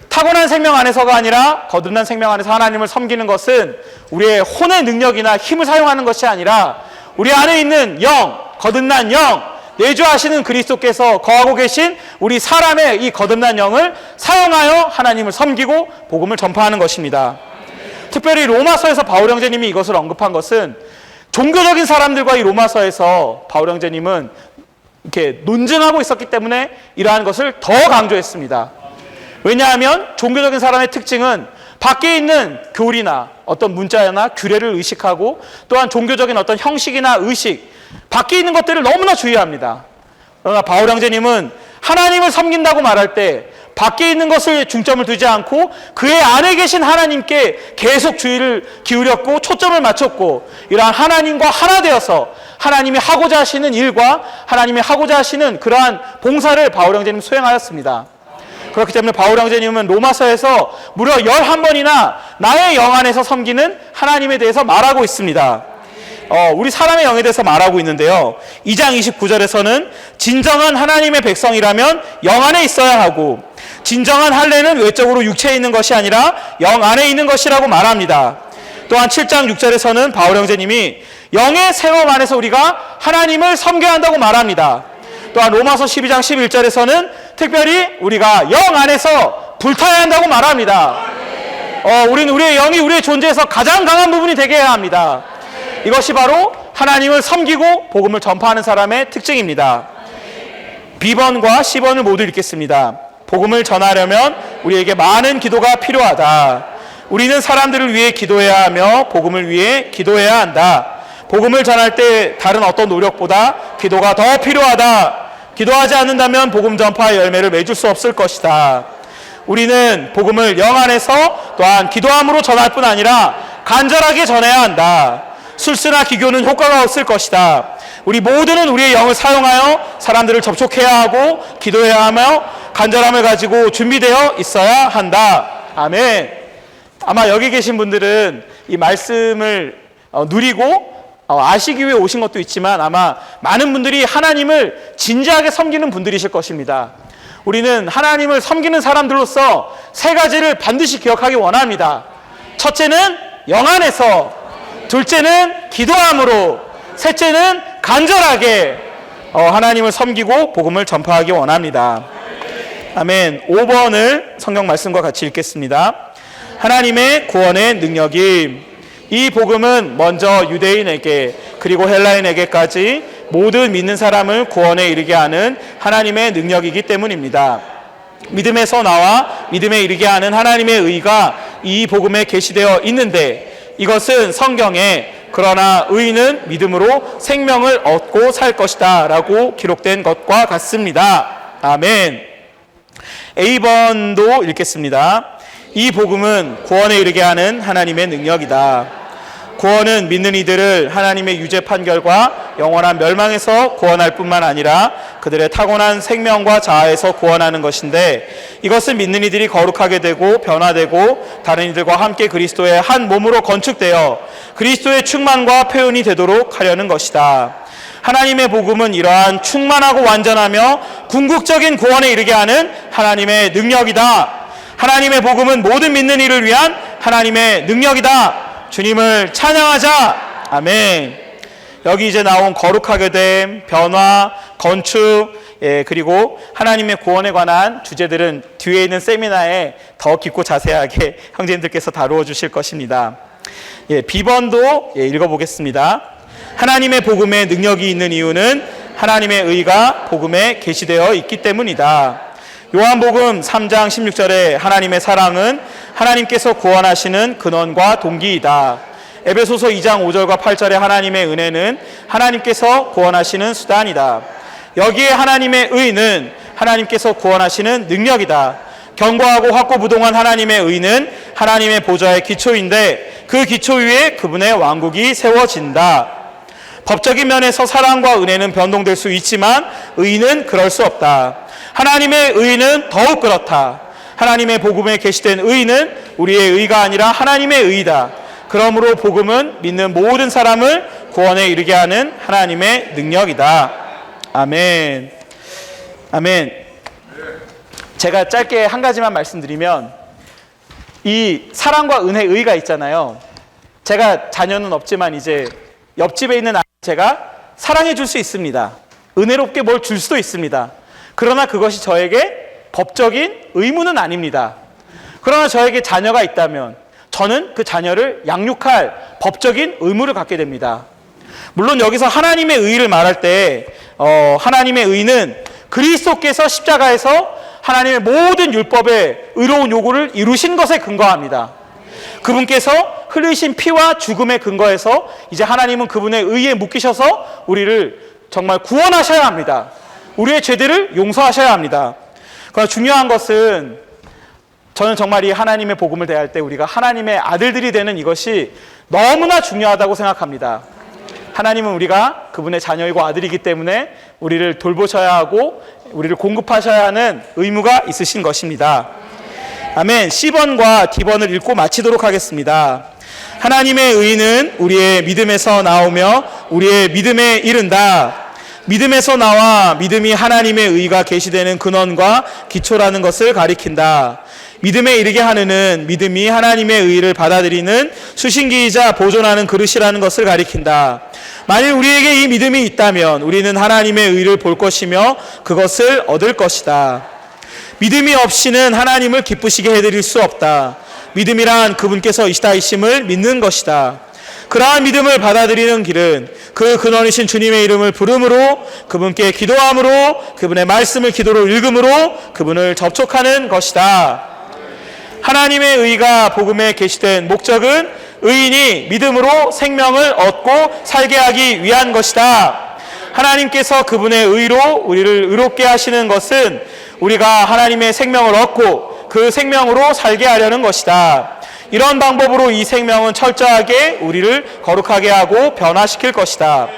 타고난 생명 안에서가 아니라 거듭난 생명 안에서 하나님을 섬기는 것은 우리의 혼의 능력이나 힘을 사용하는 것이 아니라 우리 안에 있는 영, 거듭난 영, 내주하시는 그리스도께서 거하고 계신 우리 사람의 이 거듭난 영을 사용하여 하나님을 섬기고 복음을 전파하는 것입니다. 특별히 로마서에서 바울 형제님이 이것을 언급한 것은 종교적인 사람들과 이 로마서에서 바울 형제님은 이렇게 논증하고 있었기 때문에 이러한 것을 더 강조했습니다. 왜냐하면 종교적인 사람의 특징은 밖에 있는 교리나 어떤 문자나 규례를 의식하고 또한 종교적인 어떤 형식이나 의식, 밖에 있는 것들을 너무나 주의합니다. 그러나 바울 형제님은 하나님을 섬긴다고 말할 때 밖에 있는 것을 중점을 두지 않고 그의 안에 계신 하나님께 계속 주의를 기울였고 초점을 맞췄고 이러한 하나님과 하나 되어서 하나님이 하고자 하시는 일과 하나님이 하고자 하시는 그러한 봉사를 바울 형제님 수행하였습니다. 그렇기 때문에 바울 형제님은 로마서에서 무려 11번이나 나의 영 안에서 섬기는 하나님에 대해서 말하고 있습니다. 우리 사람의 영에 대해서 말하고 있는데요. 2장 29절에서는 진정한 하나님의 백성이라면 영 안에 있어야 하고 진정한 할례는 외적으로 육체에 있는 것이 아니라 영 안에 있는 것이라고 말합니다. 또한 7장 6절에서는 바울 형제님이 영의 세움 안에서 우리가 하나님을 섬겨야 한다고 말합니다. 또한 로마서 12장 11절에서는 특별히 우리가 영 안에서 불타야 한다고 말합니다. 우리는 우리의 영이 우리의 존재에서 가장 강한 부분이 되게 해야 합니다. 이것이 바로 하나님을 섬기고 복음을 전파하는 사람의 특징입니다. B번과 C번을 모두 읽겠습니다. 복음을 전하려면 우리에게 많은 기도가 필요하다. 우리는 사람들을 위해 기도해야 하며 복음을 위해 기도해야 한다. 복음을 전할 때 다른 어떤 노력보다 기도가 더 필요하다. 기도하지 않는다면 복음 전파의 열매를 맺을 수 없을 것이다. 우리는 복음을 영 안에서 또한 기도함으로 전할 뿐 아니라 간절하게 전해야 한다. 술수나 기교는 효과가 없을 것이다. 우리 모두는 우리의 영을 사용하여 사람들을 접촉해야 하고 기도해야 하며 간절함을 가지고 준비되어 있어야 한다. 아멘. 아마 여기 계신 분들은 이 말씀을 누리고 아시기 위해 오신 것도 있지만 아마 많은 분들이 하나님을 진지하게 섬기는 분들이실 것입니다. 우리는 하나님을 섬기는 사람들로서 세 가지를 반드시 기억하기 원합니다. 첫째는 영안에서, 둘째는 기도함으로, 셋째는 간절하게 하나님을 섬기고 복음을 전파하기 원합니다. 아멘. 5번을 성경 말씀과 같이 읽겠습니다. 하나님의 구원의 능력이, 이 복음은 먼저 유대인에게 그리고 헬라인에게까지 모든 믿는 사람을 구원에 이르게 하는 하나님의 능력이기 때문입니다. 믿음에서 나와 믿음에 이르게 하는 하나님의 의가 이 복음에 계시되어 있는데, 이것은 성경에 그러나 의인은 믿음으로 생명을 얻고 살 것이다 라고 기록된 것과 같습니다. 아멘. A번도 읽겠습니다. 이 복음은 구원에 이르게 하는 하나님의 능력이다. 구원은 믿는 이들을 하나님의 유죄 판결과 영원한 멸망에서 구원할 뿐만 아니라 그들의 타고난 생명과 자아에서 구원하는 것인데, 이것은 믿는 이들이 거룩하게 되고 변화되고 다른 이들과 함께 그리스도의 한 몸으로 건축되어 그리스도의 충만과 표현이 되도록 하려는 것이다. 하나님의 복음은 이러한 충만하고 완전하며 궁극적인 구원에 이르게 하는 하나님의 능력이다. 하나님의 복음은 모든 믿는 이를 위한 하나님의 능력이다. 주님을 찬양하자. 아멘. 여기 이제 나온 거룩하게 됨, 변화, 건축, 그리고 하나님의 구원에 관한 주제들은 뒤에 있는 세미나에 더 깊고 자세하게 형제님들께서 다루어 주실 것입니다. B번도 읽어보겠습니다. 하나님의 복음에 능력이 있는 이유는 하나님의 의가 복음에 계시되어 있기 때문이다. 요한복음 3장 16절에 하나님의 사랑은 하나님께서 구원하시는 근원과 동기이다. 에베소서 2장 5절과 8절에 하나님의 은혜는 하나님께서 구원하시는 수단이다. 여기에 하나님의 의는 하나님께서 구원하시는 능력이다. 견고하고 확고부동한 하나님의 의는 하나님의 보좌의 기초인데, 그 기초 위에 그분의 왕국이 세워진다. 법적인 면에서 사랑과 은혜는 변동될 수 있지만 의는 그럴 수 없다. 하나님의 의는 더욱 그렇다. 하나님의 복음에 계시된 의는 우리의 의가 아니라 하나님의 의다. 그러므로 복음은 믿는 모든 사람을 구원에 이르게 하는 하나님의 능력이다. 아멘. 아멘. 제가 짧게 한 가지만 말씀드리면, 이 사랑과 은혜, 의가 있잖아요. 제가 자녀는 없지만 이제 옆집에 있는 아이 제가 사랑해 줄 수 있습니다. 은혜롭게 뭘 줄 수도 있습니다. 그러나 그것이 저에게 법적인 의무는 아닙니다. 그러나 저에게 자녀가 있다면 저는 그 자녀를 양육할 법적인 의무를 갖게 됩니다. 물론 여기서 하나님의 의를 말할 때 하나님의 의는 그리스도께서 십자가에서 하나님의 모든 율법의 의로운 요구를 이루신 것에 근거합니다. 그분께서 흘리신 피와 죽음에 근거해서 이제 하나님은 그분의 의에 묶이셔서 우리를 정말 구원하셔야 합니다. 우리의 죄들을 용서하셔야 합니다. 그러나 중요한 것은, 저는 정말 이 하나님의 복음을 대할 때 우리가 하나님의 아들들이 되는 이것이 너무나 중요하다고 생각합니다. 하나님은 우리가 그분의 자녀이고 아들이기 때문에 우리를 돌보셔야 하고 우리를 공급하셔야 하는 의무가 있으신 것입니다. 아멘. C번과 D번을 읽고 마치도록 하겠습니다. 하나님의 의는 우리의 믿음에서 나오며 우리의 믿음에 이른다. 믿음에서 나와 믿음이 하나님의 의가 계시되는 근원과 기초라는 것을 가리킨다. 믿음에 이르게 하느는 믿음이 하나님의 의를 받아들이는 수신기이자 보존하는 그릇이라는 것을 가리킨다. 만일 우리에게 이 믿음이 있다면 우리는 하나님의 의를 볼 것이며 그것을 얻을 것이다. 믿음이 없이는 하나님을 기쁘시게 해드릴 수 없다. 믿음이란 그분께서 이시다이심을 믿는 것이다. 그러한 믿음을 받아들이는 길은 그 근원이신 주님의 이름을 부름으로, 그분께 기도함으로, 그분의 말씀을 기도로 읽음으로 그분을 접촉하는 것이다. 하나님의 의가 복음에 계시된 목적은 의인이 믿음으로 생명을 얻고 살게 하기 위한 것이다. 하나님께서 그분의 의로 우리를 의롭게 하시는 것은 우리가 하나님의 생명을 얻고 그 생명으로 살게 하려는 것이다. 이런 방법으로 이 생명은 철저하게 우리를 거룩하게 하고 변화시킬 것이다.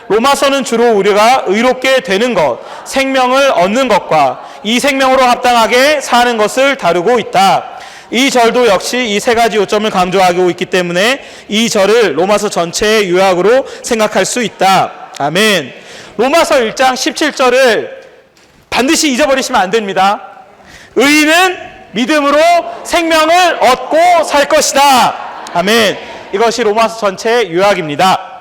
로마서는 주로 우리가 의롭게 되는 것, 생명을 얻는 것과 이 생명으로 합당하게 사는 것을 다루고 있다. 이 절도 역시 이 세 가지 요점을 강조하고 있기 때문에 이 절을 로마서 전체의 요약으로 생각할 수 있다. 아멘. 로마서 1장 17절을 반드시 잊어버리시면 안 됩니다. 의인은 믿음으로 생명을 얻고 살 것이다. 아멘. 이것이 로마서 전체의 요약입니다.